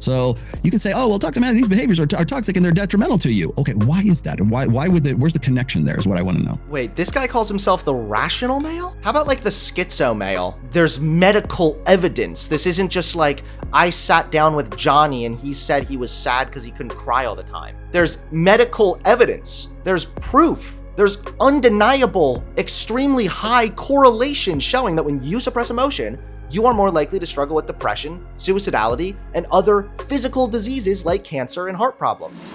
So you can say, oh, well, toxic masculinity, these behaviors are toxic and they're detrimental to you. Okay, why is that? And why would where's the connection there is what I want to know. Wait, this guy calls himself the rational male? How about like the schizo male? There's medical evidence. This isn't just like, I sat down with Johnny and he said he was sad because he couldn't cry all the time. There's medical evidence. There's proof. There's undeniable, extremely high correlation showing that when you suppress emotion, you are more likely to struggle with depression, suicidality, and other physical diseases like cancer and heart problems.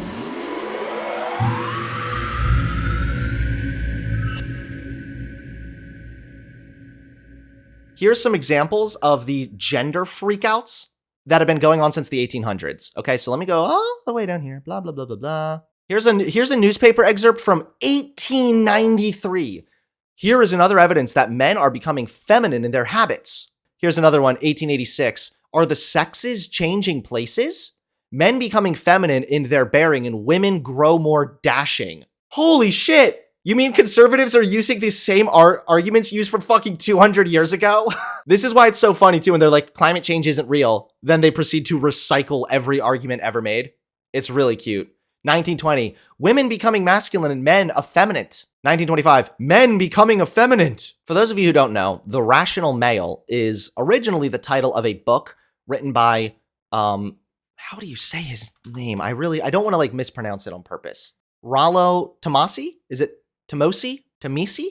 Here's some examples of the gender freakouts that have been going on since the 1800s. Okay, so let me go all the way down here, blah, blah, blah, blah, blah. Here's a newspaper excerpt from 1893. Here is another evidence that men are becoming feminine in their habits. Here's another one, 1886. Are the sexes changing places? Men becoming feminine in their bearing and women grow more dashing. Holy shit! You mean conservatives are using these same arguments used from fucking 200 years ago? This is why it's so funny too when they're like, climate change isn't real. Then they proceed to recycle every argument ever made. It's really cute. 1920, women becoming masculine and men effeminate. 1925, men becoming effeminate. For those of you who don't know, The Rational Male is originally the title of a book written by, how do you say his name? I don't want to like mispronounce it on purpose. Rollo Tomassi? Is it Tomosi? Tomisi?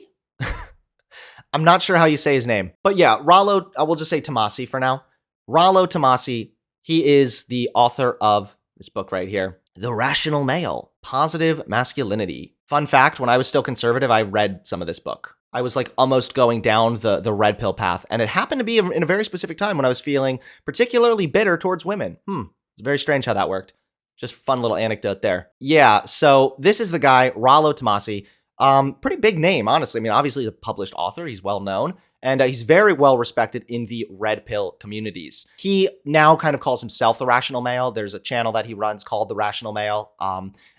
I'm not sure how you say his name. But yeah, Rollo, I will just say Tomassi for now. Rollo Tomassi, he is the author of this book right here. The Rational Male, Positive Masculinity. Fun fact, when I was still conservative, I read some of this book. I was like almost going down the red pill path. And it happened to be in a very specific time when I was feeling particularly bitter towards women. It's very strange how that worked. Just fun little anecdote there. Yeah, so this is the guy, Rollo Tomassi. Pretty big name, honestly. I mean, obviously he's a published author. He's well known. And he's very well respected in the red pill communities. He now kind of calls himself the Rational Male. There's a channel that he runs called The Rational Male.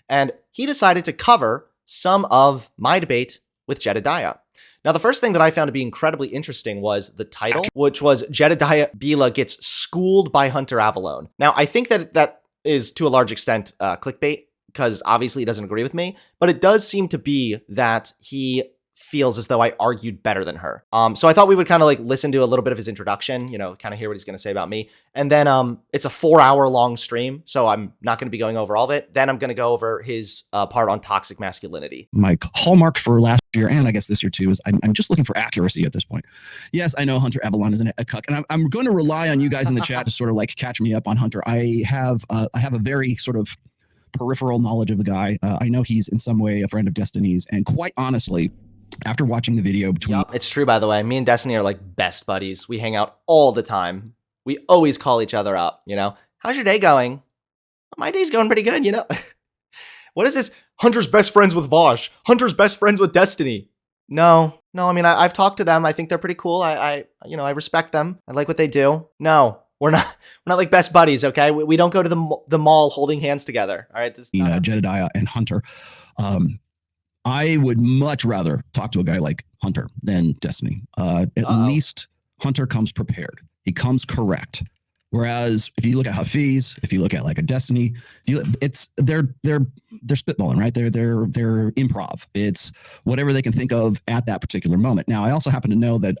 And he decided to cover some of my debate with Jedidiah. Now, the first thing that I found to be incredibly interesting was the title, which was Jedidiah Bila Gets Schooled by Hunter Avallone. Now, I think that is to a large extent clickbait, because obviously he doesn't agree with me, but it does seem to be that he feels as though I argued better than her. So I thought we would kind of like listen to a little bit of his introduction, you know, kind of hear what he's going to say about me. And then it's a 4-hour long stream, so I'm not going to be going over all of it. Then I'm going to go over his part on toxic masculinity. My hallmark for last year, and I guess this year too, is I'm just looking for accuracy at this point. Yes, I know Hunter Avallone is a cuck, and I'm going to rely on you guys in the chat to sort of like catch me up on Hunter. I have a very sort of peripheral knowledge of the guy. I know he's in some way a friend of Destiny's, and quite honestly, after watching the video between... Yep, it's true, by the way. Me and Destiny are like best buddies. We hang out all the time. We always call each other up, you know? How's your day going? My day's going pretty good, you know? What is this? Hunter's best friends with Vosh. Hunter's best friends with Destiny. No, I mean, I've talked to them. I think they're pretty cool. I respect them. I like what they do. No, we're not like best buddies, okay? We don't go to the mall holding hands together, all right? This is Jedidiah and Hunter. I would much rather talk to a guy like Hunter than Destiny. At least Hunter comes prepared. He comes correct. Whereas if you look at Hafiz, if you look at like a Destiny, they're spitballing, right? They're improv. It's whatever they can think of at that particular moment. Now, I also happen to know that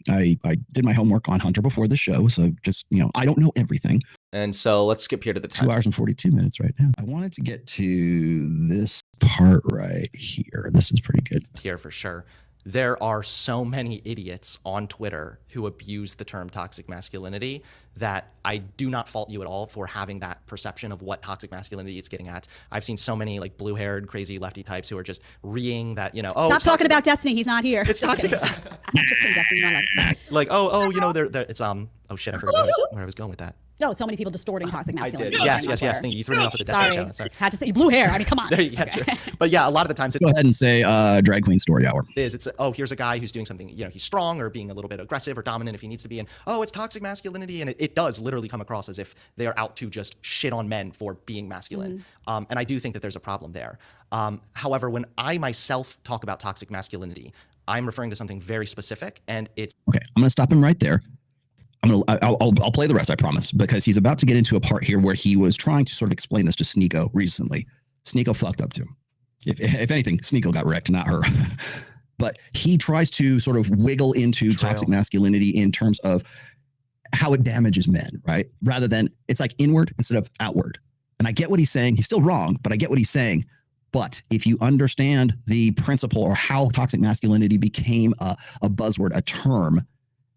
I did my homework on Hunter before the show, so just I don't know everything. And so let's skip here to the time. 2 hours and 42 minutes right now. I wanted to get to this part right here. This is pretty good. Here for sure. There are so many idiots on Twitter who abuse the term toxic masculinity that I do not fault you at all for having that perception of what toxic masculinity is getting at. I've seen so many like blue-haired, crazy lefty types who are just reeing that, Stop talking about Destiny. He's not here. It's toxic. Just kidding, Destiny. Not like, it's, oh shit, I forgot where I was going with that. Oh, so many people distorting toxic masculinity. I did. Yes. Thank you. You threw me off at the Destiny show. Sorry. Had to say blue hair. I mean, come on. There you go. Okay. But yeah, a lot of the times... Go ahead and say drag queen story hour. It's here's a guy who's doing something, he's strong or being a little bit aggressive or dominant if he needs to be. And, it's toxic masculinity. And it does literally come across as if they are out to just shit on men for being masculine. Mm-hmm. And I do think that there's a problem there. However, when I myself talk about toxic masculinity, I'm referring to something very specific, and it's... Okay, I'm going to stop him right there. I'll play the rest, I promise, because he's about to get into a part here where he was trying to sort of explain this to Sneeko recently. Sneeko fucked up too. If anything, Sneeko got wrecked, not her. But he tries to sort of wiggle into toxic masculinity in terms of how it damages men, right? Rather than it's like inward instead of outward. And I get what he's saying. He's still wrong, but I get what he's saying. But if you understand the principle or how toxic masculinity became a buzzword, a term,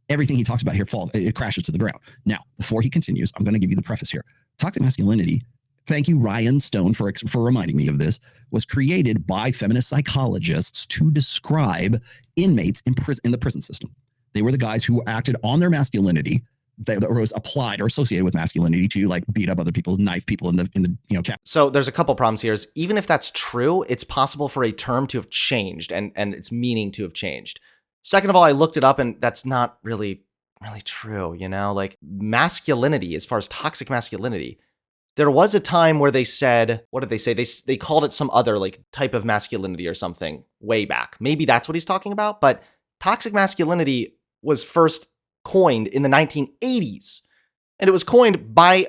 everything he talks about here it crashes to the ground. Now, before he continues, I'm going to give you the preface here. Toxic masculinity, thank you, Ryan Stone, for reminding me of this, was created by feminist psychologists to describe inmates in the prison system. They were the guys who acted on their masculinity that was applied or associated with masculinity to like beat up other people, knife people in the cap. So there's a couple problems here. Is even if that's true, it's possible for a term to have changed and its meaning to have changed. Second of all, I looked it up and that's not really true, you know? Like masculinity, as far as toxic masculinity, there was a time where they said, what did they say? They called it some other like type of masculinity or something way back. Maybe that's what he's talking about, but toxic masculinity was first coined in the 1980s. And it was coined by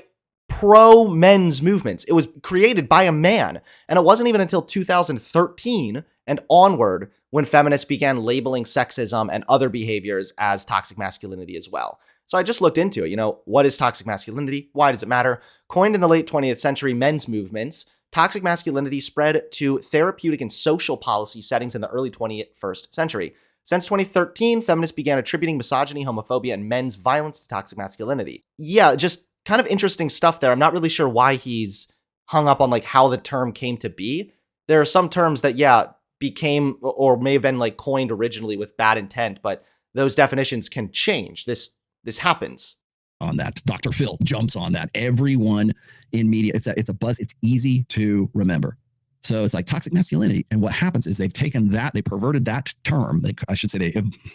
pro-men's movements. It was created by a man. And it wasn't even until 2013 and onward when feminists began labeling sexism and other behaviors as toxic masculinity as well. So I just looked into it. You know, what is toxic masculinity? Why does it matter? Coined in the late 20th century men's movements, toxic masculinity spread to therapeutic and social policy settings in the early 21st century. Since 2013, feminists began attributing misogyny, homophobia, and men's violence to toxic masculinity. Yeah, just kind of interesting stuff there. I'm not really sure why he's hung up on like how the term came to be. There are some terms that, became or may have been like coined originally with bad intent, but those definitions can change. This happens. On that, Dr. Phil jumps on that. Everyone in media, it's a buzz. It's easy to remember. So it's like toxic masculinity. And what happens is they've taken that, they perverted that term. They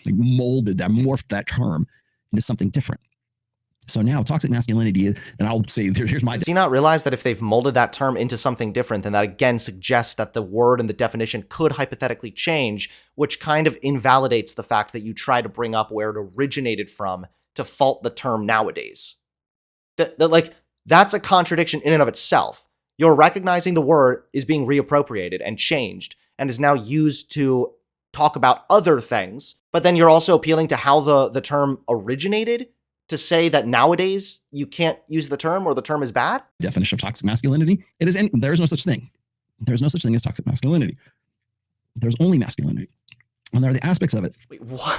molded that, morphed that term into something different. So now toxic masculinity is, and I'll say, here's my... Does he not realize that if they've molded that term into something different, then that again suggests that the word and the definition could hypothetically change, which kind of invalidates the fact that you try to bring up where it originated from to fault the term nowadays. That's a contradiction in and of itself. You're recognizing the word is being reappropriated and changed and is now used to talk about other things, but then you're also appealing to how the term originated to say that nowadays you can't use the term or the term is bad? Definition of toxic masculinity, there is no such thing. There's no such thing as toxic masculinity. There's only masculinity. And there are the aspects of it. Wait, what?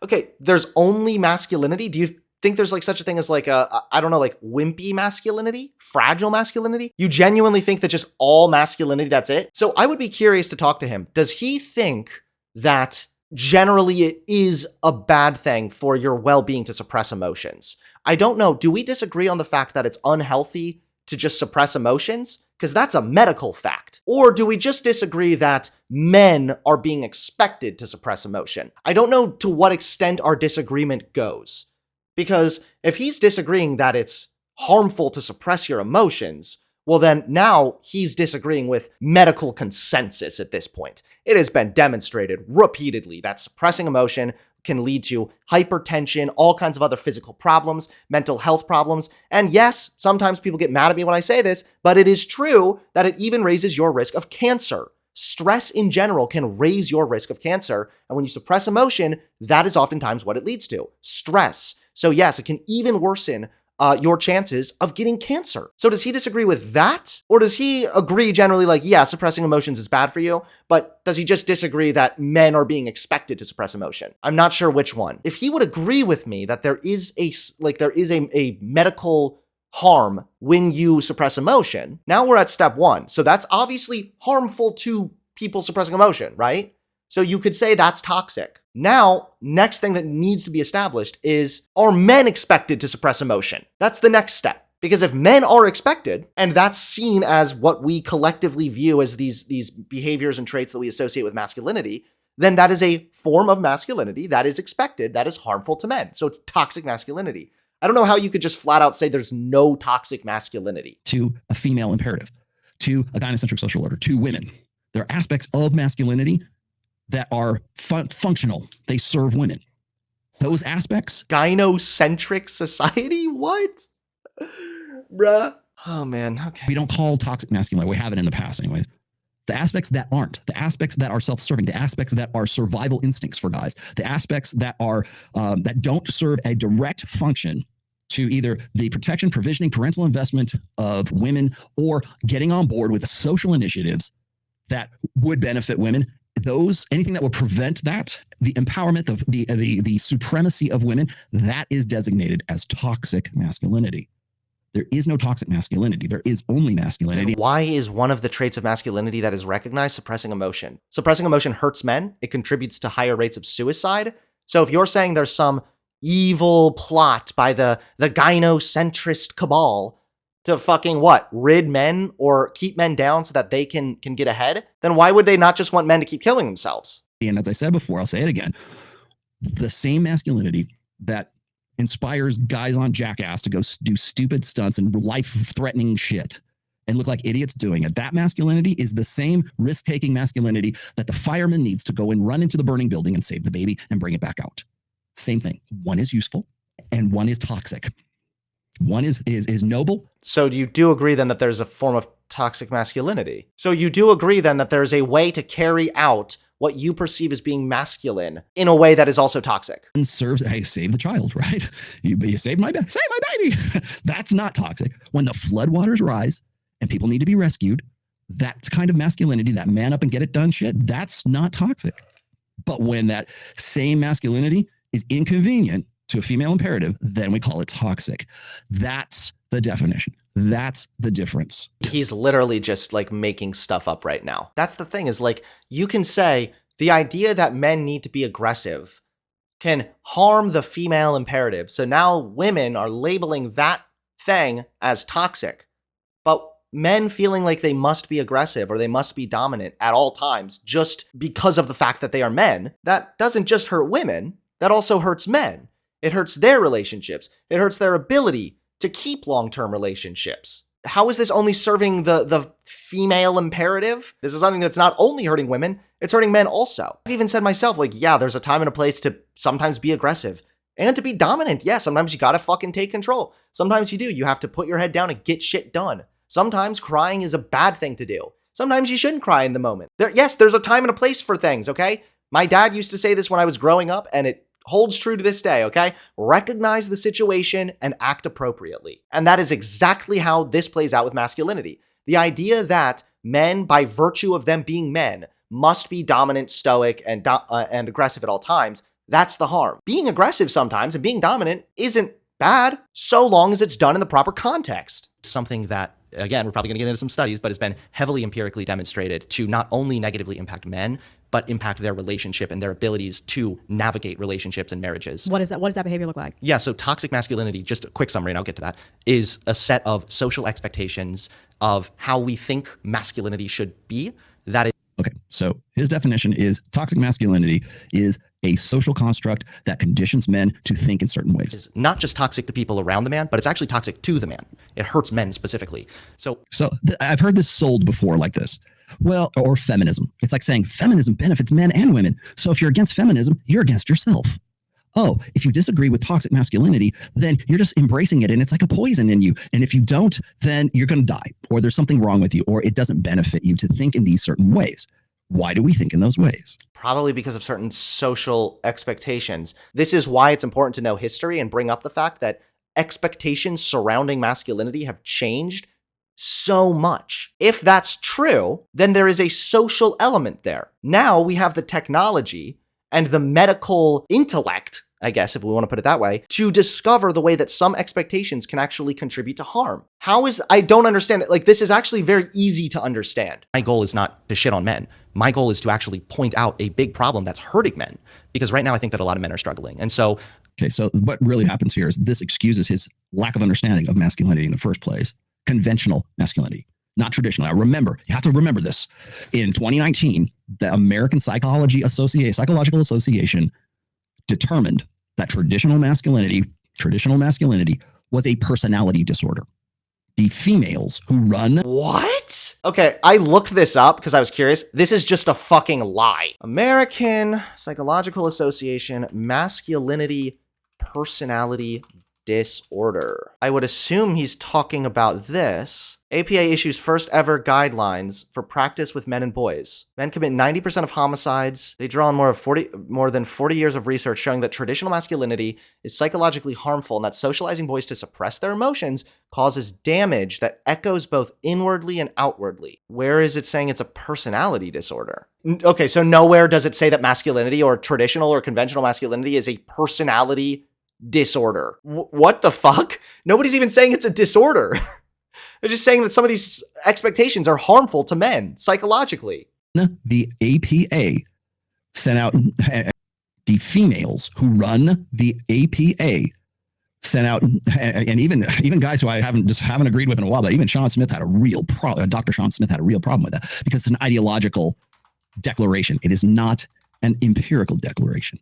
Okay, there's only masculinity? Do you think there's like such a thing as like like wimpy masculinity, fragile masculinity? You genuinely think that just all masculinity, that's it? So I would be curious to talk to him. Does he think that generally it is a bad thing for your well-being to suppress emotions? I don't know. Do we disagree on the fact that it's unhealthy to just suppress emotions? Because that's a medical fact. Or do we just disagree that men are being expected to suppress emotion? I don't know to what extent our disagreement goes. Because if he's disagreeing that it's harmful to suppress your emotions, well then now he's disagreeing with medical consensus at this point. It has been demonstrated repeatedly that suppressing emotion can lead to hypertension, all kinds of other physical problems, mental health problems. And yes, sometimes people get mad at me when I say this, but it is true that it even raises your risk of cancer. Stress in general can raise your risk of cancer. And when you suppress emotion, that is oftentimes what it leads to, stress. So yes, it can even worsen your chances of getting cancer. So does he disagree with that? Or does he agree generally like, yeah, suppressing emotions is bad for you, but does he just disagree that men are being expected to suppress emotion? I'm not sure which one. If he would agree with me that there is a medical harm when you suppress emotion, now we're at step one. So that's obviously harmful to people suppressing emotion, right? So you could say that's toxic. Now, next thing that needs to be established is, are men expected to suppress emotion? That's the next step. Because if men are expected, and that's seen as what we collectively view as these behaviors and traits that we associate with masculinity, then that is a form of masculinity that is expected, that is harmful to men. So it's toxic masculinity. I don't know how you could just flat out say there's no toxic masculinity. To a female imperative, to a gynocentric social order, to women. There are aspects of masculinity that are functional. They serve women. those aspects. Gynocentric society? What? Bruh. Oh, man. Okay. We don't call toxic masculinity. We have it in the past anyways. The aspects that aren't, the aspects that are self-serving, the aspects that are survival instincts for guys, the aspects that are that don't serve a direct function to either the protection, provisioning, parental investment of women, or getting on board with the social initiatives that would benefit women. Anything that would prevent that, the empowerment, the supremacy of women, that is designated as toxic masculinity. There is no toxic masculinity. There is only masculinity. And why is one of the traits of masculinity that is recognized suppressing emotion? Suppressing emotion hurts men. It contributes to higher rates of suicide. So if you're saying there's some evil plot by the gynocentrist cabal to fucking what? Rid men or keep men down so that they can get ahead, then why would they not just want men to keep killing themselves? And as I said before, I'll say it again. The same masculinity that inspires guys on Jackass to go do stupid stunts and life-threatening shit and look like idiots doing it. That masculinity is the same risk-taking masculinity that the fireman needs to go and run into the burning building and save the baby and bring it back out. Same thing. One is useful and one is toxic. One is noble. So you do agree then that there's a form of toxic masculinity? So you do agree then that there's a way to carry out what you perceive as being masculine in a way that is also toxic? And serves, hey, save the child, right? You saved my baby. Save my baby. That's not toxic. When the floodwaters rise and people need to be rescued, that kind of masculinity, that man up and get it done shit, that's not toxic. But when that same masculinity is inconvenient to a female imperative, then we call it toxic. That's the definition. That's the difference. He's literally just like making stuff up right now. That's the thing, is like, you can say the idea that men need to be aggressive can harm the female imperative. So now women are labeling that thing as toxic. But men feeling like they must be aggressive or they must be dominant at all times just because of the fact that they are men, that doesn't just hurt women, that also hurts men. It hurts their relationships. It hurts their ability to keep long-term relationships. How is this only serving the female imperative? This is something that's not only hurting women, it's hurting men also. I've even said myself, like, yeah, there's a time and a place to sometimes be aggressive and to be dominant. Yeah, sometimes you gotta fucking take control. Sometimes you do. You have to put your head down and get shit done. Sometimes crying is a bad thing to do. Sometimes you shouldn't cry in the moment. Yes, there's a time and a place for things, okay? My dad used to say this when I was growing up, and it holds true to this day, okay? Recognize the situation and act appropriately. And that is exactly how this plays out with masculinity. The idea that men, by virtue of them being men, must be dominant, stoic, and aggressive at all times, that's the harm. Being aggressive sometimes and being dominant isn't bad, so long as it's done in the proper context. Something that, again, we're probably going to get into some studies, but has been heavily empirically demonstrated to not only negatively impact men, but impact their relationship and their abilities to navigate relationships and marriages. What is that? What does that behavior look like? Yeah, so toxic masculinity, just a quick summary and I'll get to that, is a set of social expectations of how we think masculinity should be. That is. Okay, so his definition is toxic masculinity is a social construct that conditions men to think in certain ways. Is not just toxic to people around the man, but it's actually toxic to the man. It hurts men specifically. So I've heard this sold before like this. Well, or feminism. It's like saying feminism benefits men and women. So if you're against feminism, you're against yourself. Oh, if you disagree with toxic masculinity, then you're just embracing it and it's like a poison in you. And if you don't, then you're going to die, or there's something wrong with you, or it doesn't benefit you to think in these certain ways. Why do we think in those ways? Probably because of certain social expectations. This is why it's important to know history and bring up the fact that expectations surrounding masculinity have changed so much. If that's true, then there is a social element there. Now we have the technology and the medical intellect, I guess, if we want to put it that way, to discover the way that some expectations can actually contribute to harm. I don't understand it. Like, this is actually very easy to understand. My goal is not to shit on men. My goal is to actually point out a big problem that's hurting men, because right now I think that a lot of men are struggling. And so, okay, so what really happens here is this excuses his lack of understanding of masculinity in the first place. Conventional masculinity, not traditional. Now remember, you have to remember this. In 2019, the American Psychological Association determined that traditional masculinity was a personality disorder. The females who run... What? What? Okay, I looked this up because I was curious. This is just a fucking lie. American Psychological Association Masculinity Personality Disorder. I would assume he's talking about this. APA issues first ever guidelines for practice with men and boys. Men commit 90% of homicides. They draw on more than 40 years of research showing that traditional masculinity is psychologically harmful and that socializing boys to suppress their emotions causes damage that echoes both inwardly and outwardly. Where is it saying it's a personality disorder? Okay, so nowhere does it say that masculinity or traditional or conventional masculinity is a personality disorder. What the fuck? Nobody's even saying it's a disorder. They're just saying that some of these expectations are harmful to men psychologically. The APA sent out, the females who run the APA sent out, and even guys who I haven't agreed with in a while, but even Sean Smith had a real problem. Dr. Sean Smith had a real problem with that because it's an ideological declaration. It is not an empirical declaration.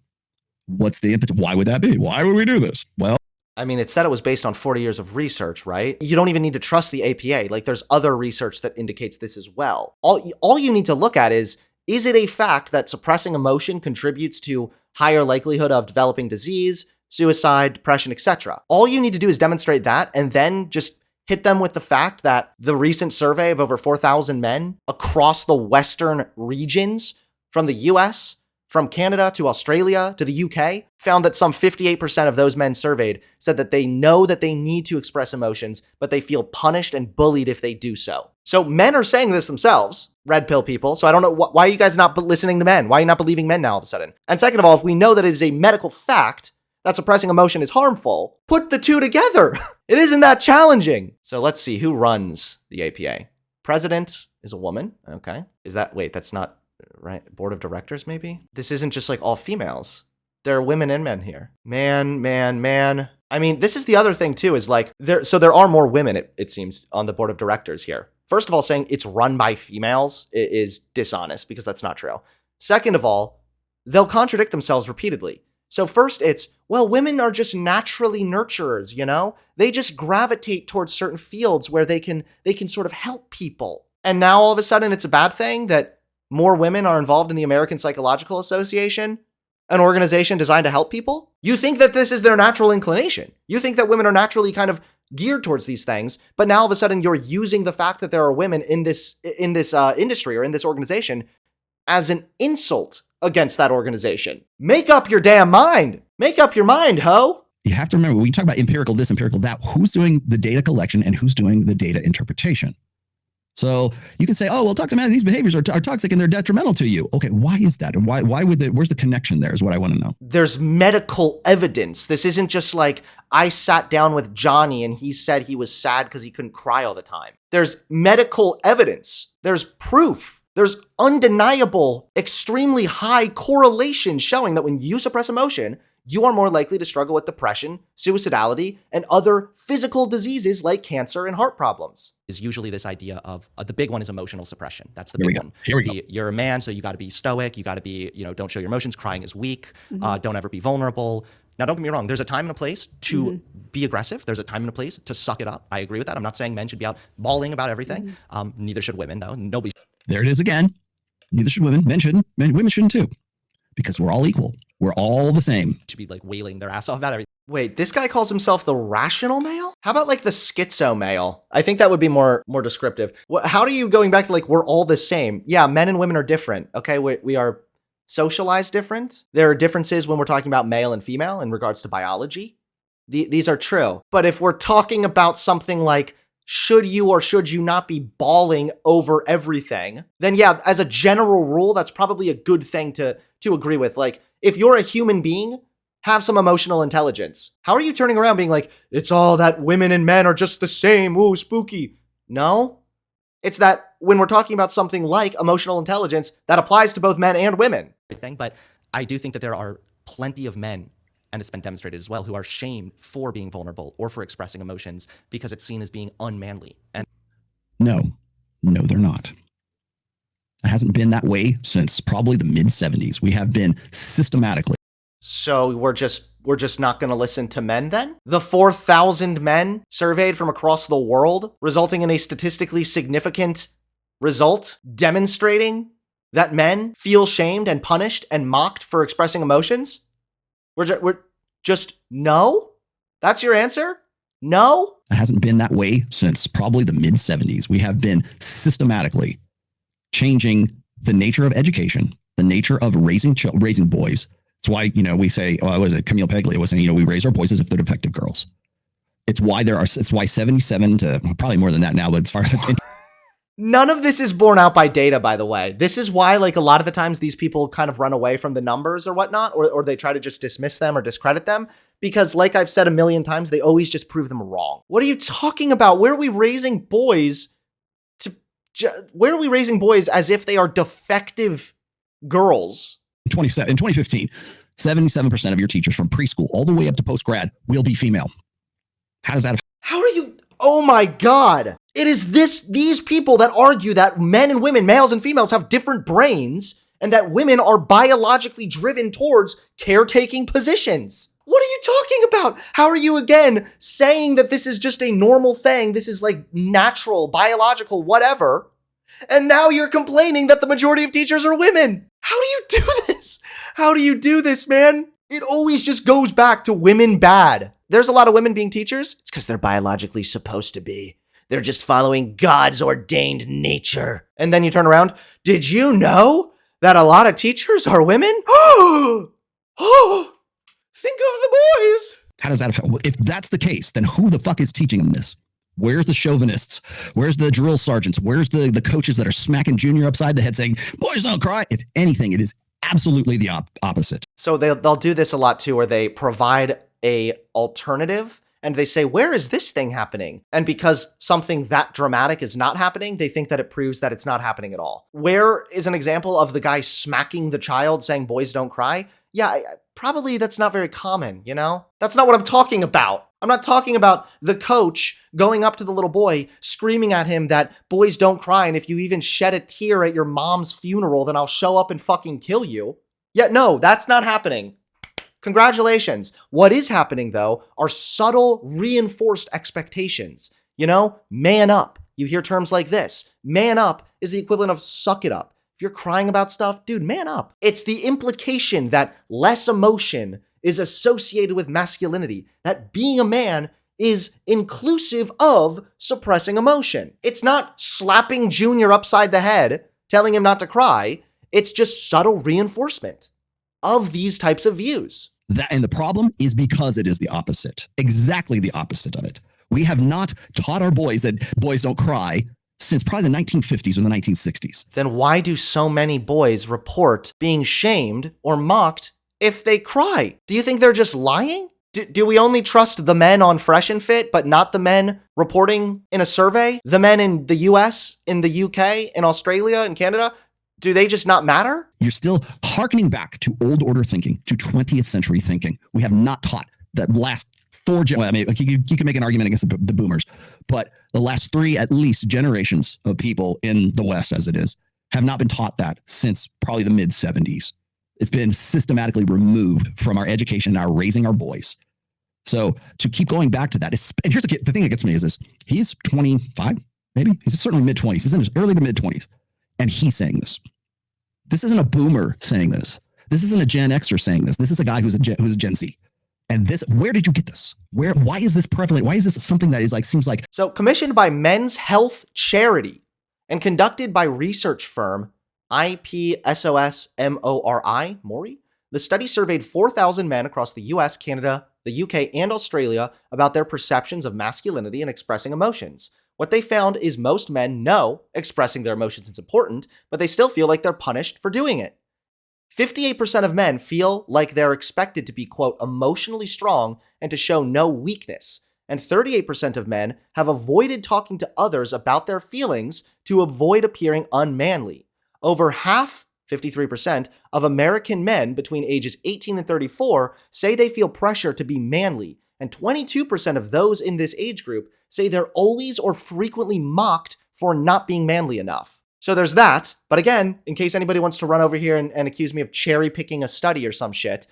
What's the impetus? Why would that be? Why would we do this? Well, I mean, it said it was based on 40 years of research, right? You don't even need to trust the APA. Like, there's other research that indicates this as well. All you need to look at is it a fact that suppressing emotion contributes to higher likelihood of developing disease, suicide, depression, etc.? All you need to do is demonstrate that and then just hit them with the fact that the recent survey of over 4,000 men across the Western regions from the US, from Canada to Australia to the UK, found that some 58% of those men surveyed said that they know that they need to express emotions, but they feel punished and bullied if they do so. So men are saying this themselves, red pill people. So I don't know, why are you guys not listening to men? Why are you not believing men now all of a sudden? And second of all, if we know that it is a medical fact that suppressing emotion is harmful, put the two together. It isn't that challenging. So let's see who runs the APA. President is a woman. Okay. That's not right. Board of directors, maybe? This isn't just like all females. There are women and men here. Man. I mean, this is the other thing too, is like, there are more women, it seems, on the board of directors here. First of all, saying it's run by females is dishonest because that's not true. Second of all, they'll contradict themselves repeatedly. So first it's, well, women are just naturally nurturers, you know? They just gravitate towards certain fields where they can sort of help people. And now all of a sudden it's a bad thing that more women are involved in the American Psychological Association, an organization designed to help people? You think that this is their natural inclination. You think that women are naturally kind of geared towards these things, but now all of a sudden you're using the fact that there are women in this industry or in this organization as an insult against that organization. Make up your damn mind. Make up your mind, ho. You have to remember, when you talk about empirical this, empirical that, who's doing the data collection and who's doing the data interpretation? So you can say, oh, well, toxic, these behaviors are toxic and they're detrimental to you. Okay, why is that? And why where's the connection there is what I want to know. There's medical evidence. This isn't just like, I sat down with Johnny and he said he was sad because he couldn't cry all the time. There's medical evidence. There's proof. There's undeniable, extremely high correlation showing that when you suppress emotion, you are more likely to struggle with depression, suicidality, and other physical diseases like cancer and heart problems. Is usually this idea of the big one is emotional suppression. That's the Here big we go. one. Here we go. You're a man, so you got to be stoic. You got to be, don't show your emotions. Crying is weak. Don't ever be vulnerable. Now, don't get me wrong. There's a time and a place to be aggressive. There's a time and a place to suck it up. I agree with that. I'm not saying men should be out bawling about everything. Neither should women, though. Nobody. There it is again. Neither should women. Men shouldn't. Women shouldn't too. Because we're all equal. We're all the same. Should be like wailing their ass off about everything. Wait, this guy calls himself the rational male? How about like the schizo male? I think that would be more descriptive. How are you going back to like, we're all the same? Yeah, men and women are different. Okay, we are socialized different. There are differences when we're talking about male and female in regards to biology. These are true. But if we're talking about something like, should you or should you not be bawling over everything, then yeah, as a general rule, that's probably a good thing to agree with. Like, if you're a human being, have some emotional intelligence. How are you turning around being like, it's all that women and men are just the same, ooh, spooky? No, it's that when we're talking about something like emotional intelligence, that applies to both men and women. But I do think that there are plenty of men, and it's been demonstrated as well, who are shamed for being vulnerable or for expressing emotions because it's seen as being unmanly. And No, they're not. It hasn't been that way since probably the mid-70s. We have been systematically So we're just not going to listen to men then? The 4,000 men surveyed from across the world, resulting in a statistically significant result demonstrating that men feel shamed and punished and mocked for expressing emotions? We're just no? That's your answer? No? It hasn't been that way since probably the mid 70s. We have been systematically changing the nature of education, the nature of raising boys. That's why, we say, was it Camille Paglia was saying, we raise our boys as if they're defective girls. It's why it's why 77 to probably more than that now, but as far as none of this is borne out by data, by the way. This is why, like, a lot of the times these people kind of run away from the numbers or whatnot, or they try to just dismiss them or discredit them, because, like I've said a million times, they always just prove them wrong. What are you talking about? Where are we raising boys as if they are defective girls? In 2015, 77% of your teachers from preschool all the way up to post-grad will be female. How does that affect? How are you? Oh my God. It is these people that argue that men and women, males and females, have different brains and that women are biologically driven towards caretaking positions. What are you talking about? How are you, again, saying that this is just a normal thing? This is like natural, biological, whatever. And now you're complaining that the majority of teachers are women. How do you do this? How do you do this, man? It always just goes back to women bad. There's a lot of women being teachers. It's because they're biologically supposed to be. They're just following God's ordained nature. And then you turn around. Did you know that a lot of teachers are women? Think of the boys. How does that affect? If that's the case, then who the fuck is teaching them this? Where's the chauvinists? Where's the drill sergeants? Where's the coaches that are smacking Junior upside the head saying, boys don't cry? If anything, it is absolutely the opposite. So they'll do this a lot too, where they provide a alternative and they say, where is this thing happening? And because something that dramatic is not happening, they think that it proves that it's not happening at all. Where is an example of the guy smacking the child saying, boys don't cry? Yeah, probably that's not very common, That's not what I'm talking about. I'm not talking about the coach going up to the little boy, screaming at him that boys don't cry, and if you even shed a tear at your mom's funeral, then I'll show up and fucking kill you. Yeah, no, that's not happening. Congratulations. What is happening, though, are subtle, reinforced expectations. Man up. You hear terms like this. Man up is the equivalent of suck it up. If you're crying about stuff, dude, man up. It's the implication that less emotion is associated with masculinity, that being a man is inclusive of suppressing emotion. It's not slapping Junior upside the head, telling him not to cry. It's just subtle reinforcement of these types of views. And the problem is because it is the opposite, exactly the opposite of it. We have not taught our boys that boys don't cry since probably the 1950s or the 1960s. Then why do so many boys report being shamed or mocked if they cry? Do you think they're just lying? Do we only trust the men on Fresh and Fit, but not the men reporting in a survey? The men in the US, in the UK, in Australia, in Canada? Do they just not matter? You're still hearkening back to old order thinking, to 20th century thinking. We have not taught the last four, I mean, you can make an argument against the boomers, but the last three, at least, generations of people in the West, as it is, have not been taught that since probably the mid 70s. It's been systematically removed from our education and our raising our boys. So to keep going back to that, and here's the thing that gets me is this: he's 25, maybe he's certainly mid 20s. He's in his early to mid 20s, and he's saying this. This isn't a boomer saying this. This isn't a Gen Xer saying this. This is a guy who's a Gen Z. And this, where did you get this? Why is this prevalent? Why is this something that is seems like? So commissioned by Men's Health Charity and conducted by research firm Mori, the study surveyed 4,000 men across the US, Canada, the UK, and Australia about their perceptions of masculinity and expressing emotions. What they found is most men know expressing their emotions is important, but they still feel like they're punished for doing it. 58% of men feel like they're expected to be, quote, emotionally strong and to show no weakness. And 38% of men have avoided talking to others about their feelings to avoid appearing unmanly. Over half, 53%, of American men between ages 18 and 34 say they feel pressure to be manly, and 22% of those in this age group say they're always or frequently mocked for not being manly enough. So there's that, but again, in case anybody wants to run over here and accuse me of cherry picking a study or some shit,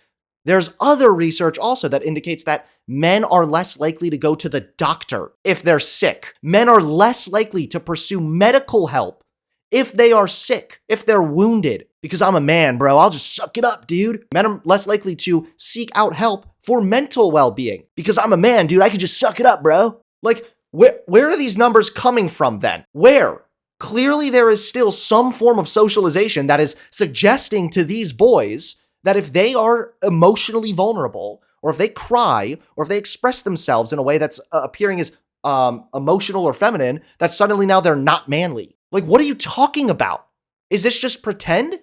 There's other research also that indicates that men are less likely to go to the doctor if they're sick. Men are less likely to pursue medical help if they are sick, if they're wounded. Because I'm a man, bro, I'll just suck it up, dude. Men are less likely to seek out help for mental well-being. Because I'm a man, dude, I can just suck it up, bro. Like, where are these numbers coming from then? Where? Clearly there is still some form of socialization that is suggesting to these boys that if they are emotionally vulnerable, or if they cry, or if they express themselves in a way that's appearing as emotional or feminine, that suddenly now they're not manly. Like, what are you talking about? Is this just pretend?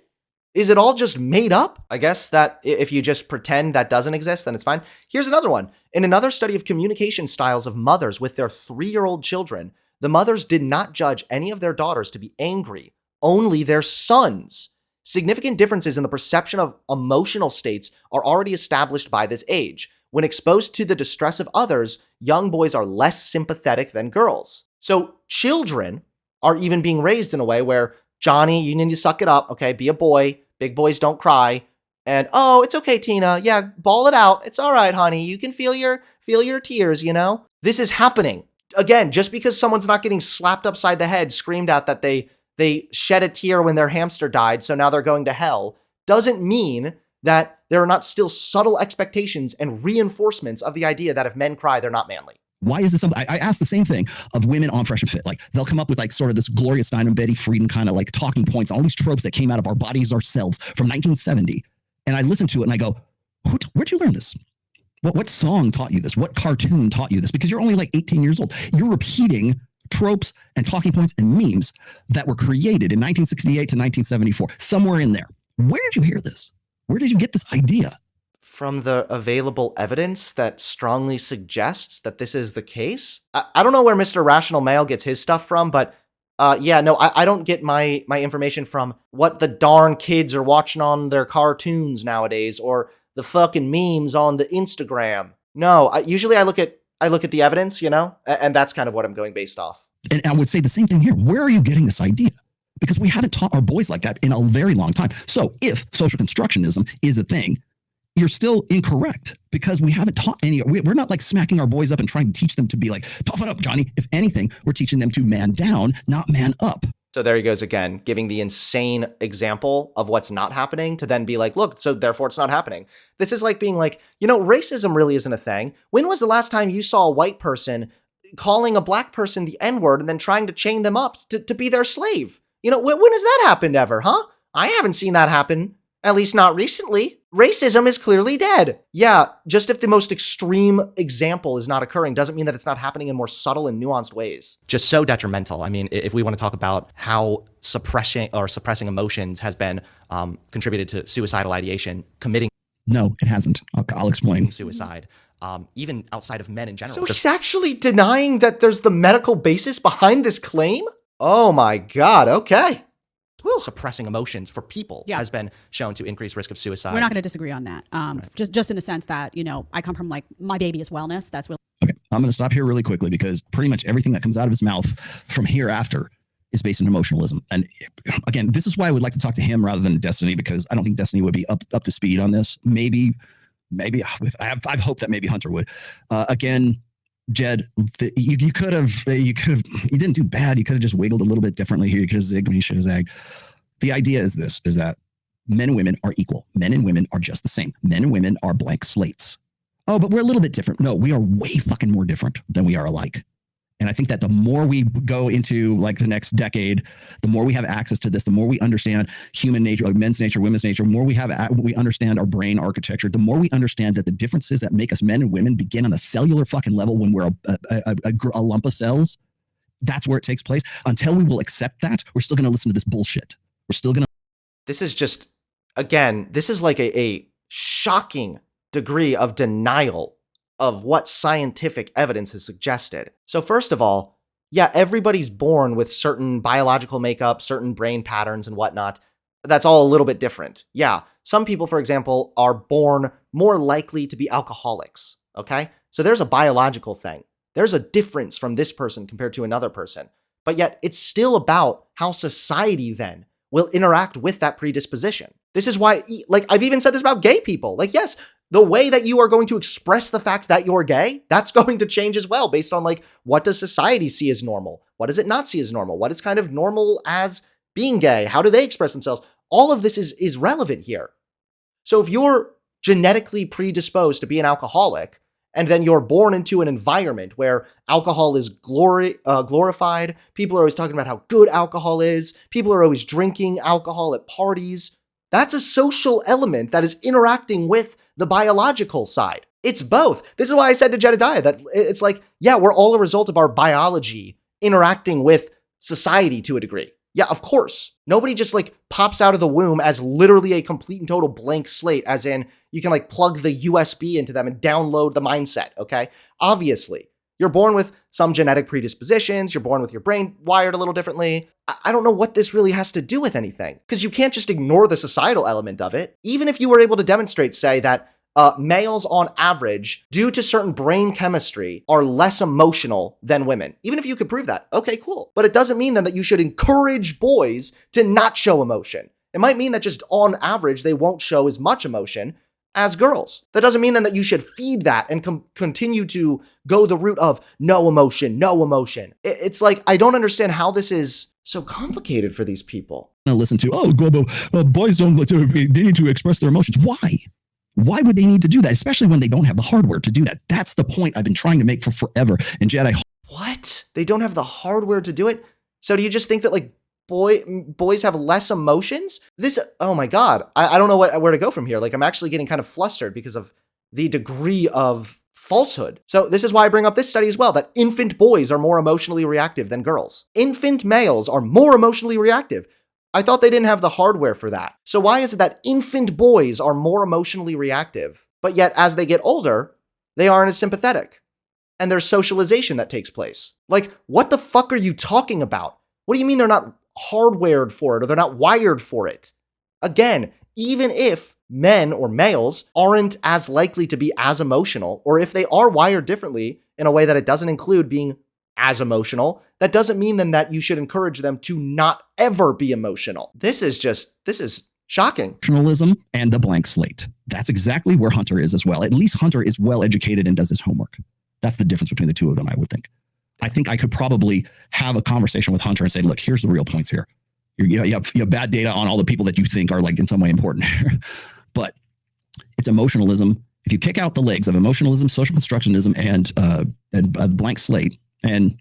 Is it all just made up? I guess that if you just pretend that doesn't exist, then it's fine. Here's another one. In another study of communication styles of mothers with their 3-year-old children, the mothers did not judge any of their daughters to be angry, only their sons. Significant differences in the perception of emotional states are already established by this age. When exposed to the distress of others, young boys are less sympathetic than girls. So children are even being raised in a way where, Johnny, you need to suck it up, okay? Be a boy. Big boys don't cry. And, oh, it's okay, Tina. Yeah, ball it out. It's all right, honey. You can feel your tears, you know? This is happening. Again, just because someone's not getting slapped upside the head, screamed at that they shed a tear when their hamster died, so now they're going to hell, doesn't mean that there are not still subtle expectations and reinforcements of the idea that if men cry, they're not manly. Why is this something? I asked the same thing of women on Fresh and Fit. Like, they'll come up with like sort of this Gloria Steinem, Betty Friedan kind of like talking points, all these tropes that came out of Our Bodies, Ourselves from 1970. And I listen to it and I go, where'd you learn this? What song taught you this? What cartoon taught you this? Because you're only like 18 years old. You're repeating tropes and talking points and memes that were created in 1968 to 1974, somewhere in there. Where did you hear this? Where did you get this idea? From the available evidence that strongly suggests that this is the case. I don't know where Mr. Rational Male gets his stuff from, but I don't get my information from what the darn kids are watching on their cartoons nowadays or the fucking memes on the Instagram. No, usually I look at the evidence, you know, and that's kind of what I'm going based off. And I would say the same thing here. Where are you getting this idea? Because we haven't taught our boys like that in a very long time. So if social constructionism is a thing, you're still incorrect because we haven't taught any. We're not like smacking our boys up and trying to teach them to be like, toughen up, Johnny. If anything, we're teaching them to man down, not man up. So there he goes again, giving the insane example of what's not happening to then be like, look, so therefore it's not happening. This is like being like, you know, racism really isn't a thing. When was the last time you saw a white person calling a black person the N-word and then trying to chain them up to be their slave? You know, when has that happened ever, huh? I haven't seen that happen, at least not recently. Racism is clearly dead. Yeah, just if the most extreme example is not occurring doesn't mean that it's not happening in more subtle and nuanced ways. Just so detrimental. I mean, if we want to talk about how suppressing emotions has been contributed to suicidal ideation, committing. No, it hasn't. I'll explain. Suicide, even outside of men in general. So he's actually denying that there's the medical basis behind this claim? Oh my God, okay. Suppressing emotions for people has been shown to increase risk of suicide. We're not going to disagree on that. Just in the sense that, you know, I come from like my baby is wellness. That's really okay. I'm going to stop here really quickly because pretty much everything that comes out of his mouth from hereafter is based on emotionalism. And again, this is why I would like to talk to him rather than Destiny, because I don't think Destiny would be up to speed on this. Maybe I've hoped that maybe Hunter would. Again, Jed, you didn't do bad. You could have just wiggled a little bit differently here. You could have zigged when you should have zagged. The idea is that men and women are equal. Men and women are just the same. Men and women are blank slates. Oh, but we're a little bit different. No, we are way fucking more different than we are alike. And I think that the more we go into like the next decade, the more we have access to this, the more we understand human nature, like men's nature, women's nature, the more we understand our brain architecture, the more we understand that the differences that make us men and women begin on the cellular fucking level when we're a lump of cells. That's where it takes place. Until we will accept that, we're still going to listen to this bullshit. We're still going to. This is just, again, this is like a shocking degree of denial of what scientific evidence has suggested. So first of all, yeah, everybody's born with certain biological makeup, certain brain patterns and whatnot. That's all a little bit different. Yeah, some people, for example, are born more likely to be alcoholics, okay? So there's a biological thing. There's a difference from this person compared to another person. But yet it's still about how society then will interact with that predisposition. This is why, like, I've even said this about gay people. Like, yes, The way that you are going to express the fact that you're gay, that's going to change as well based on like, what does society see as normal? What does it not see as normal? What is kind of normal as being gay? How do they express themselves? All of this is relevant here. So if you're genetically predisposed to be an alcoholic, and then you're born into an environment where alcohol is glorified, people are always talking about how good alcohol is, people are always drinking alcohol at parties, that's a social element that is interacting with the biological side. It's both. This is why I said to Jedidiah that it's like, yeah, we're all a result of our biology interacting with society to a degree. Yeah, of course. Nobody just like pops out of the womb as literally a complete and total blank slate, as in you can like plug the USB into them and download the mindset, okay? Obviously, you're born with some genetic predispositions, you're born with your brain wired a little differently. I don't know what this really has to do with anything, because you can't just ignore the societal element of it. Even if you were able to demonstrate, say, that males on average, due to certain brain chemistry, are less emotional than women. Even if you could prove that, okay, cool. But it doesn't mean then that you should encourage boys to not show emotion. It might mean that just on average, they won't show as much emotion as girls. That doesn't mean then that you should feed that and continue to go the route of no emotion, no emotion. It's like, I don't understand how this is so complicated for these people. Listen to, boys don't, they need to express their emotions. Why? Why would they need to do that? Especially when they don't have the hardware to do that. That's the point I've been trying to make for forever. And Jedi. What? They don't have the hardware to do it? So do you just think that like boys have less emotions? Oh my God. I don't know where to go from here. Like, I'm actually getting kind of flustered because of the degree of falsehood. So this is why I bring up this study as well, that infant boys are more emotionally reactive than girls. Infant males are more emotionally reactive. I thought they didn't have the hardware for that. So why is it that infant boys are more emotionally reactive, but yet as they get older, they aren't as sympathetic? And there's socialization that takes place. Like, what the fuck are you talking about? What do you mean they're not hardwired for it or they're not wired for it? Again, even if men or males aren't as likely to be as emotional, or if they are wired differently in a way that it doesn't include being as emotional, that doesn't mean then that you should encourage them to not ever be emotional. This is shocking. Traditionalism and the blank slate. That's exactly where Hunter is as well. At least Hunter is well educated and does his homework. That's the difference between the two of them, I would think. I think I could probably have a conversation with Hunter and say, look, here's the real points here. You have bad data on all the people that you think are like in some way important. But it's emotionalism. If you kick out the legs of emotionalism, social constructionism, and blank slate, and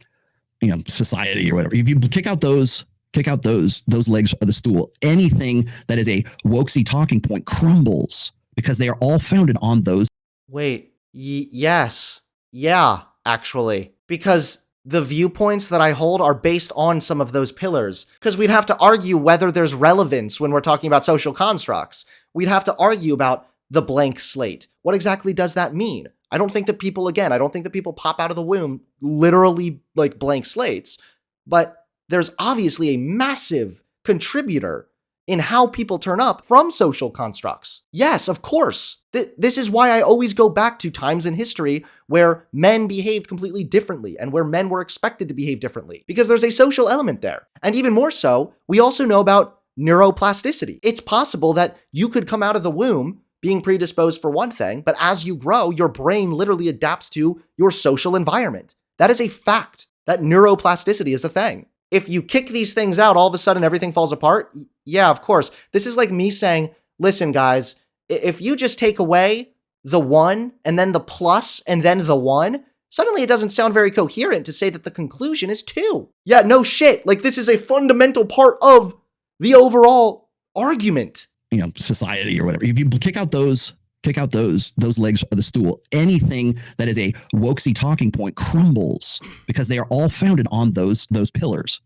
society or whatever, if you kick out those legs of the stool, anything that is a wokesy talking point crumbles because they are all founded on those. Wait, yes. Yeah, actually. Because the viewpoints that I hold are based on some of those pillars. Because we'd have to argue whether there's relevance when we're talking about social constructs. We'd have to argue about the blank slate. What exactly does that mean? I don't think that people pop out of the womb literally like blank slates. But there's obviously a massive contributor in how people turn up from social constructs. Yes, of course. This is why I always go back to times in history where men behaved completely differently and where men were expected to behave differently, because there's a social element there. And even more so, we also know about neuroplasticity. It's possible that you could come out of the womb being predisposed for one thing, but as you grow, your brain literally adapts to your social environment. That is a fact. That neuroplasticity is a thing. If you kick these things out, all of a sudden everything falls apart. Yeah, of course. This is like me saying, listen, guys, if you just take away the one and then the plus and then the one, suddenly it doesn't sound very coherent to say that the conclusion is two. Yeah, no shit. Like, this is a fundamental part of the overall argument. Society or whatever. If you kick out those legs of the stool, anything that is a wokesy talking point crumbles because they are all founded on those pillars.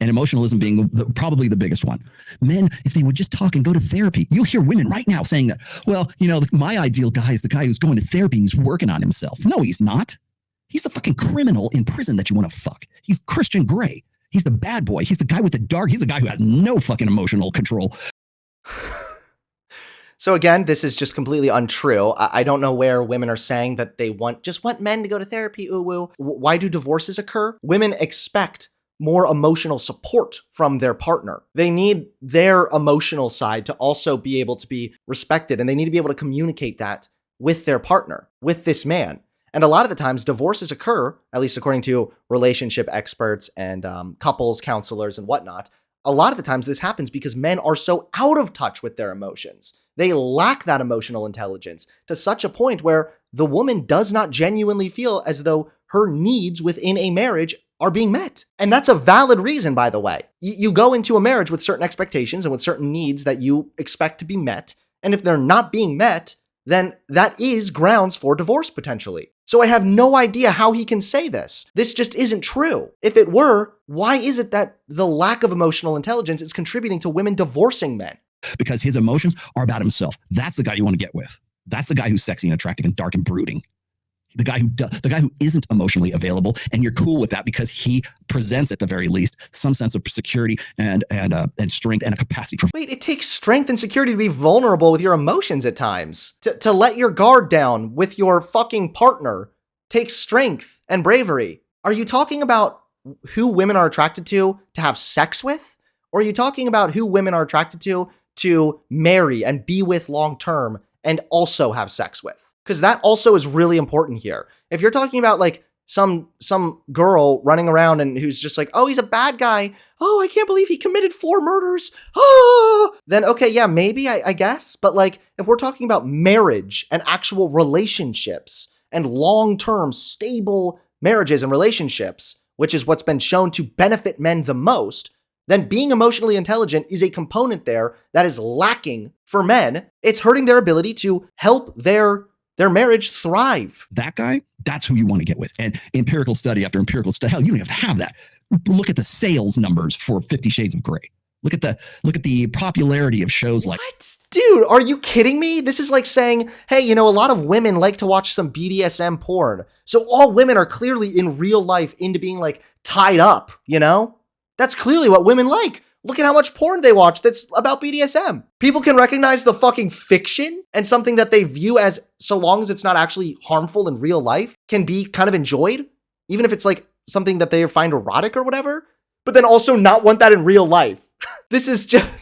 And emotionalism being probably the biggest one. Men, if they would just talk and go to therapy, you'll hear women right now saying that, well, my ideal guy is the guy who's going to therapy and he's working on himself. No, he's not. He's the fucking criminal in prison that you want to fuck. He's Christian Grey. He's the bad boy. He's the guy with the dark. He's the guy who has no fucking emotional control. So again, this is just completely untrue. I don't know where women are saying that they just want men to go to therapy. Ooh woo. Why do divorces occur? Women expect more emotional support from their partner. They need their emotional side to also be able to be respected, and they need to be able to communicate that with their partner, with this man. And a lot of the times divorces occur, at least according to relationship experts and couples counselors and whatnot. A lot of the times this happens because men are so out of touch with their emotions. They lack that emotional intelligence to such a point where the woman does not genuinely feel as though her needs within a marriage are being met. And that's a valid reason, by the way. You go into a marriage with certain expectations and with certain needs that you expect to be met. And if they're not being met, then that is grounds for divorce potentially. So I have no idea how he can say this. This just isn't true. If it were, why is it that the lack of emotional intelligence is contributing to women divorcing men? Because his emotions are about himself. That's the guy you want to get with. That's the guy who's sexy and attractive and dark and brooding. The guy who isn't emotionally available, and you're cool with that because he presents, at the very least, some sense of security and strength and a capacity for. Wait, it takes strength and security to be vulnerable with your emotions at times. To let your guard down with your fucking partner takes strength and bravery. Are you talking about who women are attracted to have sex with? Or are you talking about who women are attracted to marry and be with long term and also have sex with? Because that also is really important here. If you're talking about like some girl running around and who's just like, oh, he's a bad guy. Oh, I can't believe he committed 4 murders. Oh, then okay, yeah, maybe I guess. But like, if we're talking about marriage and actual relationships and long-term stable marriages and relationships, which is what's been shown to benefit men the most, then being emotionally intelligent is a component there that is lacking for men. It's hurting their ability to help their marriage thrive. That guy, that's who you want to get with. And empirical study after empirical study, hell, you don't have to have that. Look at the sales numbers for 50 Shades of Grey. Look at the popularity of shows like. What? Dude, are you kidding me? This is like saying, hey, a lot of women like to watch some BDSM porn. So all women are clearly in real life into being like tied up, That's clearly what women like. Look at how much porn they watch that's about BDSM. People can recognize the fucking fiction and something that they view as, so long as it's not actually harmful in real life, can be kind of enjoyed, even if it's like something that they find erotic or whatever, but then also not want that in real life. This is just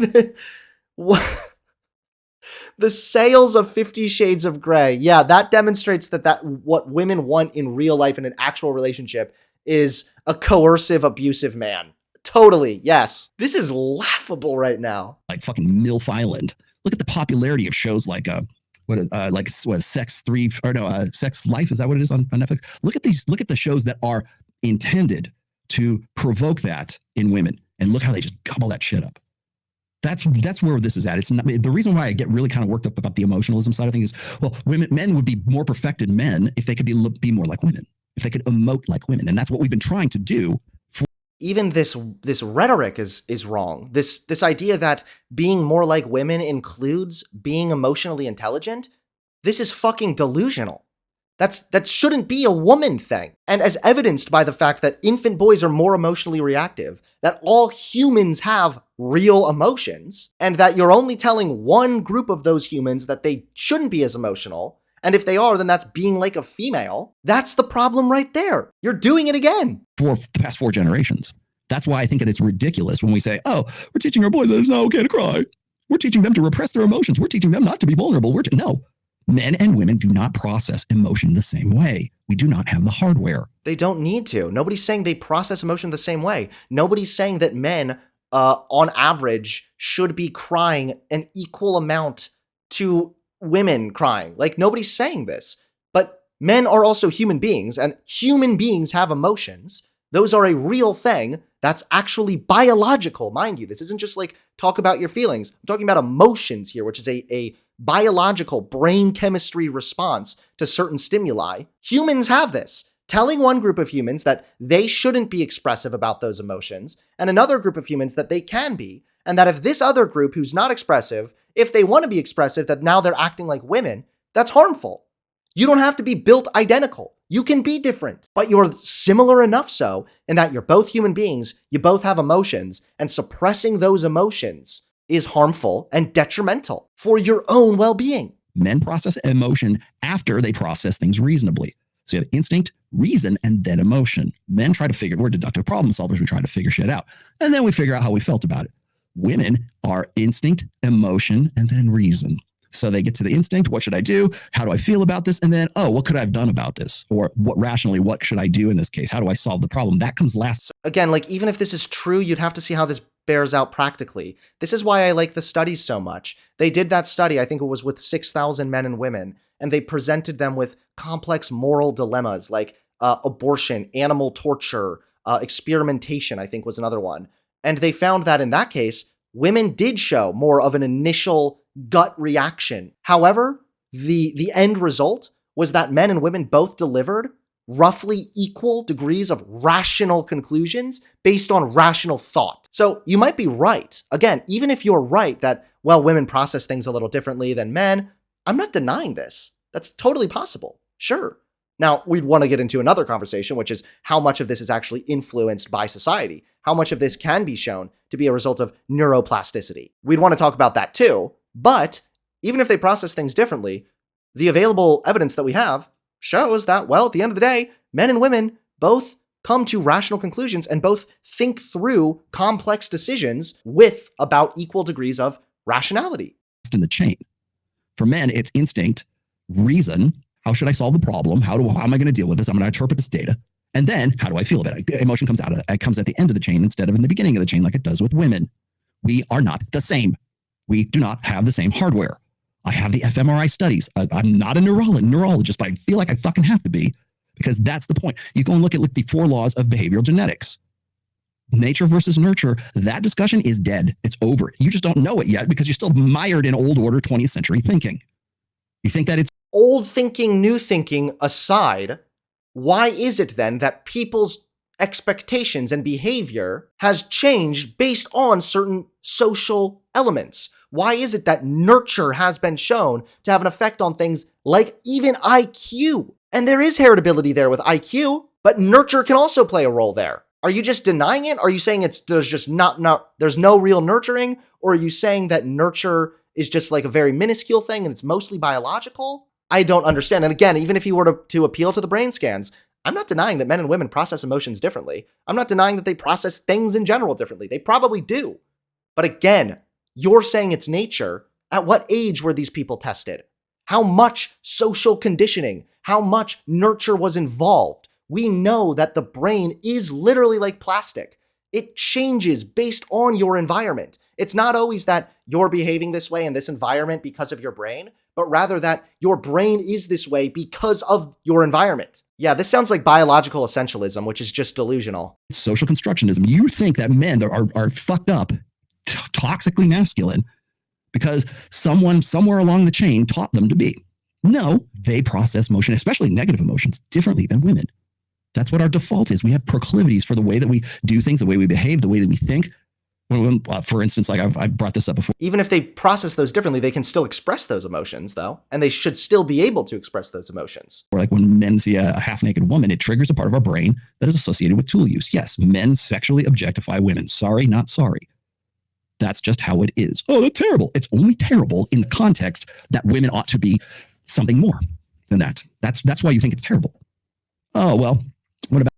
the sales of 50 Shades of Grey. Yeah, that demonstrates that what women want in real life in an actual relationship is a coercive, abusive man. Totally, yes. This is laughable right now. Like fucking MILF Island. Look at the popularity of shows like Sex Life, is that what it is on Netflix? Look at the shows that are intended to provoke that in women, and look how they just gobble that shit up. That's where this is at. It's not, the reason why I get really kind of worked up about the emotionalism side of things is, well, men would be more perfected men if they could be more like women, if they could emote like women, and that's what we've been trying to do. Even this rhetoric is wrong. This idea that being more like women includes being emotionally intelligent, this is fucking delusional. That shouldn't be a woman thing. And as evidenced by the fact that infant boys are more emotionally reactive, that all humans have real emotions, and that you're only telling one group of those humans that they shouldn't be as emotional, and if they are, then that's being like a female. That's the problem right there. You're doing it again. For the past 4 generations. That's why I think that it's ridiculous when we say, oh, we're teaching our boys that it's not okay to cry. We're teaching them to repress their emotions. We're teaching them not to be vulnerable. No. Men and women do not process emotion the same way. We do not have the hardware. They don't need to. Nobody's saying they process emotion the same way. Nobody's saying that men, on average, should be crying an equal amount to women crying. Like, nobody's saying this, but men are also human beings, and human beings have emotions. Those are a real thing. That's actually biological, mind you. This isn't just like talk about your feelings. I'm talking about emotions here, which is a biological brain chemistry response to certain stimuli. Humans have this. Telling one group of humans that they shouldn't be expressive about those emotions, and another group of humans that they can be, and that if this other group who's not expressive, if they want to be expressive, that now they're acting like women, that's harmful. You don't have to be built identical. You can be different, but you're similar enough so in that you're both human beings, you both have emotions, and suppressing those emotions is harmful and detrimental for your own well-being. Men process emotion after they process things reasonably. So you have instinct, reason, and then emotion. Men try to figure, we're deductive problem solvers, we try to figure shit out. And then we figure out how we felt about it. Women are instinct, emotion, and then reason. So they get to the instinct. What should I do? How do I feel about this? And then, oh, what could I have done about this? Or what should I do in this case? How do I solve the problem? That comes last. Again, like, even if this is true, you'd have to see how this bears out practically. This is why I like the studies so much. They did that study, I think it was with 6,000 men and women, and they presented them with complex moral dilemmas like abortion, animal torture, experimentation, I think was another one. And they found that in that case, women did show more of an initial gut reaction. However, the end result was that men and women both delivered roughly equal degrees of rational conclusions based on rational thought. So you might be right. Again, even if you're right that, well, women process things a little differently than men, I'm not denying this. That's totally possible. Sure. Now, we'd want to get into another conversation, which is how much of this is actually influenced by society. How much of this can be shown to be a result of neuroplasticity. We'd want to talk about that too. But even if they process things differently, the available evidence that we have shows that, well, at the end of the day, men and women both come to rational conclusions and both think through complex decisions with about equal degrees of rationality. In the chain. For men, it's instinct, reason. How should I solve the problem? How am I going to deal with this? I'm going to interpret this data. And then how do I feel about it? Emotion comes it comes at the end of the chain instead of in the beginning of the chain like it does with women. We are not the same. We do not have the same hardware. I have the fMRI studies. I'm not a neurologist, but I feel like I fucking have to be, because that's the point. You go and look at the 4 laws of behavioral genetics. Nature versus nurture, that discussion is dead. It's over. You just don't know it yet because you're still mired in old order 20th century thinking. You think that it's old thinking, new thinking aside, why is it then that people's expectations and behavior has changed based on certain social elements? Why is it that nurture has been shown to have an effect on things like even IQ? And there is heritability there with IQ, but nurture can also play a role there. Are you just denying it? Are you saying there's no real nurturing? Or are you saying that nurture is just like a very minuscule thing and it's mostly biological? I don't understand. And again, even if you were to appeal to the brain scans, I'm not denying that men and women process emotions differently. I'm not denying that they process things in general differently. They probably do. But again, you're saying it's nature. At what age were these people tested? How much social conditioning, how much nurture was involved? We know that the brain is literally like plastic. It changes based on your environment. It's not always that you're behaving this way in this environment because of your brain, but rather that your brain is this way because of your environment. Yeah, this sounds like biological essentialism, which is just delusional. Social constructionism. You think that men are fucked up, toxically masculine, because someone somewhere along the chain taught them to be. No, they process emotion, especially negative emotions, differently than women. That's what our default is. We have proclivities for the way that we do things, the way we behave, the way that we think. For instance, like I've brought this up before. Even if they process those differently, they can still express those emotions, though, and they should still be able to express those emotions. Or like when men see a half-naked woman, it triggers a part of our brain that is associated with tool use. Yes, men sexually objectify women. Sorry, not sorry. That's just how it is. Oh, that's terrible. It's only terrible in the context that women ought to be something more than that. That's why you think it's terrible. Oh, well, what about...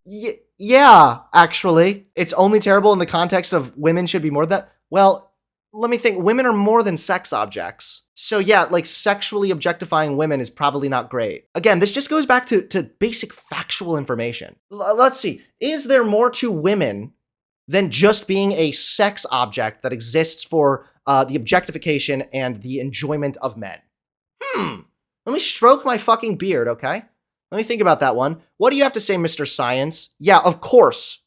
Yeah, actually. It's only terrible in the context of women should be more than that. Well, let me think. Women are more than sex objects. So yeah, like sexually objectifying women is probably not great. Again, this just goes back to basic factual information. Let's see. Is there more to women than just being a sex object that exists for the objectification and the enjoyment of men? Let me stroke my fucking beard, okay? Let me think about that one. What do you have to say, Mr. Science? Yeah, of course.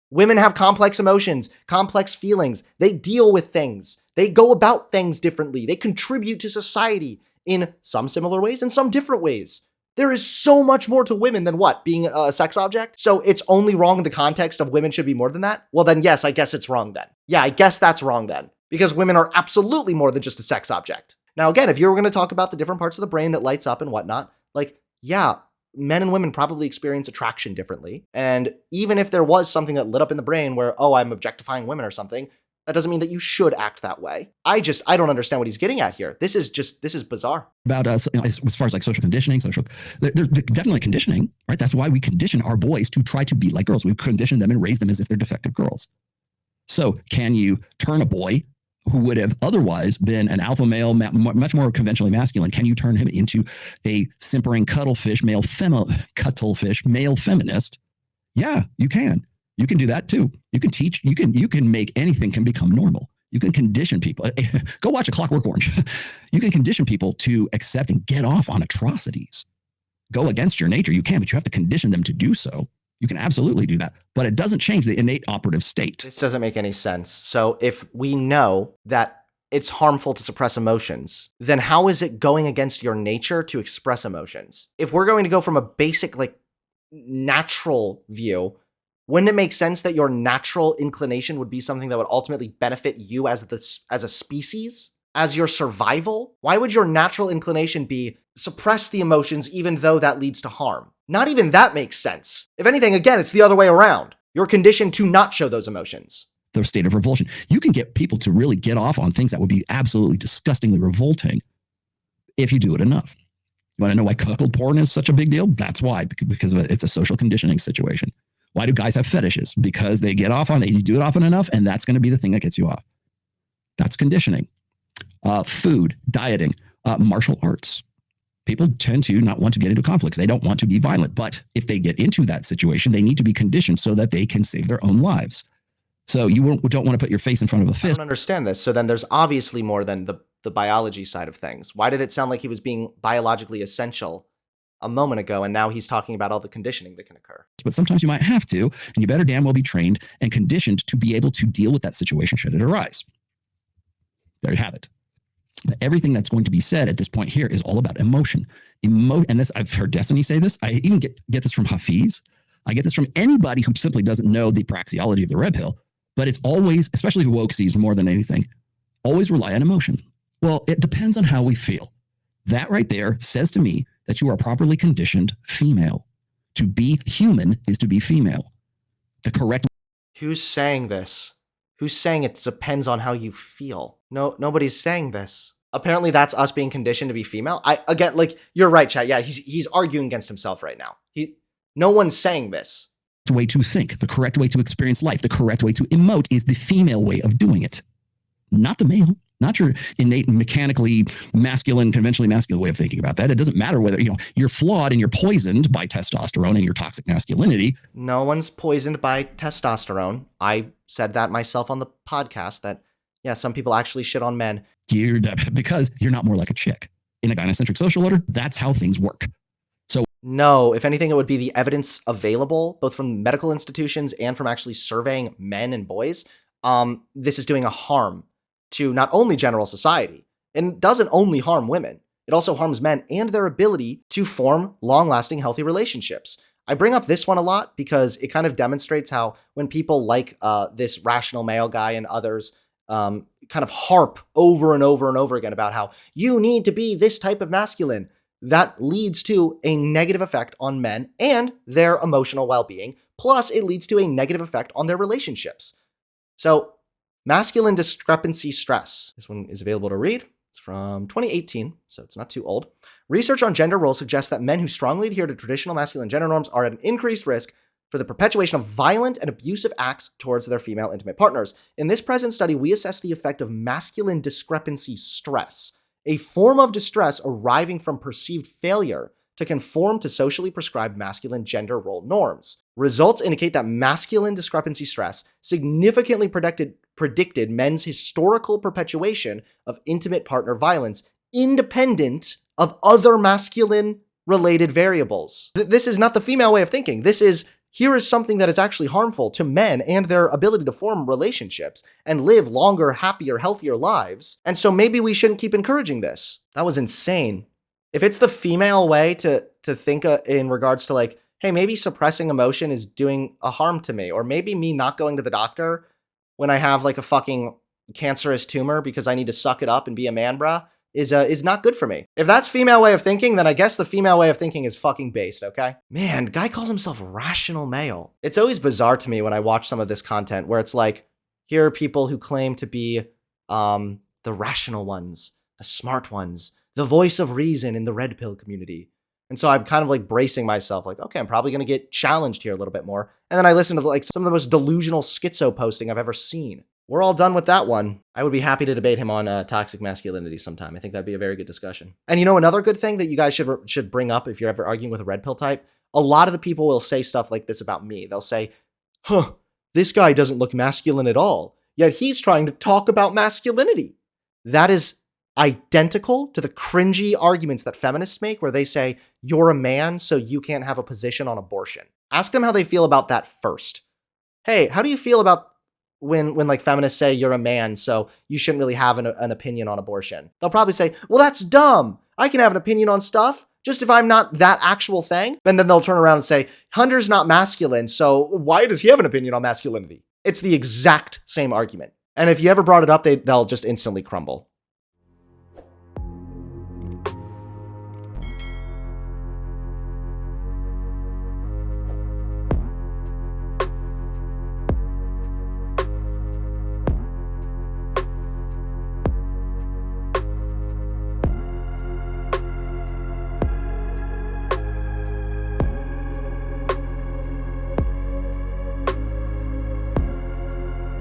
Women have complex emotions, complex feelings. They deal with things. They go about things differently. They contribute to society in some similar ways and some different ways. There is so much more to women than what? Being a sex object? So it's only wrong in the context of women should be more than that? Well, then yes, I guess it's wrong then. Yeah, I guess that's wrong then. Because women are absolutely more than just a sex object. Now, again, if you were going to talk about the different parts of the brain that lights up and whatnot, like, yeah, men and women probably experience attraction differently. And even if there was something that lit up in the brain where, oh, I'm objectifying women or something, that doesn't mean that you should act that way. I don't understand what he's getting at here. This is bizarre. About us, as far as like social conditioning, they're definitely conditioning, right? That's why we condition our boys to try to be like girls. We condition them and raise them as if they're defective girls. So can you turn a boy who would have otherwise been an alpha male, much more conventionally masculine, can you turn him into a simpering cuttlefish, male feminist? Yeah, you can. You can do that too. You can teach, you can make anything can become normal. You can condition people. Go watch A Clockwork Orange. You can condition people to accept and get off on atrocities. Go against your nature. You can, but you have to condition them to do so. You can absolutely do that, but it doesn't change the innate operative state. This doesn't make any sense. So if we know that it's harmful to suppress emotions, then how is it going against your nature to express emotions? If we're going to go from a basic, like, natural view, wouldn't it make sense that your natural inclination would be something that would ultimately benefit you as a species, as your survival? Why would your natural inclination be suppress the emotions even though that leads to harm? Not even that makes sense. If anything, again, it's the other way around. You're conditioned to not show those emotions. The state of revulsion. You can get people to really get off on things that would be absolutely disgustingly revolting if you do it enough. You want to know why cuckold porn is such a big deal? That's why, because it's a social conditioning situation. Why do guys have fetishes? Because they get off on it. You do it often enough, and that's going to be the thing that gets you off. That's conditioning. Food, dieting, martial arts. People tend to not want to get into conflicts. They don't want to be violent. But if they get into that situation, they need to be conditioned so that they can save their own lives. So you don't want to put your face in front of a fist. I don't understand this. So then there's obviously more than the biology side of things. Why did it sound like he was being biologically essential a moment ago, and now he's talking about all the conditioning that can occur? But sometimes you might have to, and you better damn well be trained and conditioned to be able to deal with that situation should it arise. There you have it. But everything that's going to be said at this point here is all about emotion. And this, I've heard Destiny say this. I even get this from Hafiz. I get this from anybody who simply doesn't know the praxeology of the red pill. But it's always, especially woke sees more than anything, always rely on emotion. Well, it depends on how we feel. That right there says to me that you are properly conditioned female. To be human is to be female. The correct. Who's saying this? Who's saying it depends on how you feel? No, nobody's saying this. Apparently that's us being conditioned to be female. Again, like, you're right, chat. Yeah, he's arguing against himself right now. No one's saying this. Way to think, the correct way to experience life, the correct way to emote is the female way of doing it. Not the male, not your innate mechanically masculine, conventionally masculine way of thinking about that. It doesn't matter whether, you're flawed and you're poisoned by testosterone and your toxic masculinity. No one's poisoned by testosterone. I said that myself on the podcast that, yeah, some people actually shit on men. Because you're not more like a chick. In a gynocentric social order, that's how things work. No, if anything, it would be the evidence available, both from medical institutions and from actually surveying men and boys. This is doing a harm to not only general society, and doesn't only harm women. It also harms men and their ability to form long-lasting, healthy relationships. I bring up this one a lot because it kind of demonstrates how when people like this rational male guy and others kind of harp over and over and over again about how you need to be this type of masculine, that leads to a negative effect on men and their emotional well-being. Plus, it leads to a negative effect on their relationships. So, masculine discrepancy stress. This one is available to read. It's from 2018, so it's not too old. Research on gender roles suggests that men who strongly adhere to traditional masculine gender norms are at an increased risk for the perpetuation of violent and abusive acts towards their female intimate partners. In this present study, we assess the effect of masculine discrepancy stress, a form of distress arising from perceived failure to conform to socially prescribed masculine gender role norms. Results indicate that masculine discrepancy stress significantly predicted men's historical perpetuation of intimate partner violence, independent of other masculine-related variables. This is not the female way of thinking. Here is something that is actually harmful to men and their ability to form relationships and live longer, happier, healthier lives. And so maybe we shouldn't keep encouraging this. That was insane. If it's the female way to think in regards to like, hey, maybe suppressing emotion is doing a harm to me, or maybe me not going to the doctor when I have like a fucking cancerous tumor because I need to suck it up and be a man, brah, is not good for me. If that's female way of thinking, then I guess the female way of thinking is fucking based, okay? Man, guy calls himself rational male. It's always bizarre to me when I watch some of this content where it's like, here are people who claim to be the rational ones, the smart ones, the voice of reason in the red pill community. And so I'm kind of like bracing myself, like, okay, I'm probably going to get challenged here a little bit more. And then I listen to like some of the most delusional schizo posting I've ever seen. we're all done with that one. I would be happy to debate him on toxic masculinity sometime. I think that'd be a very good discussion. And you know, another good thing that you guys should bring up if you're ever arguing with a red pill type, a lot of the people will say stuff like this about me. They'll say, this guy doesn't look masculine at all, yet he's trying to talk about masculinity. That is identical to the cringy arguments that feminists make where they say, you're a man, so you can't have a position on abortion. Ask them how they feel about that first. Hey, how do you feel about when like feminists say you're a man, so you shouldn't really have an opinion on abortion? They'll probably say, well, that's dumb. I can have an opinion on stuff, just if I'm not that actual thing. And then they'll turn around and say, Hunter's not masculine, so why does he have an opinion on masculinity? It's the exact same argument. And if you ever brought it up, they'll just instantly crumble.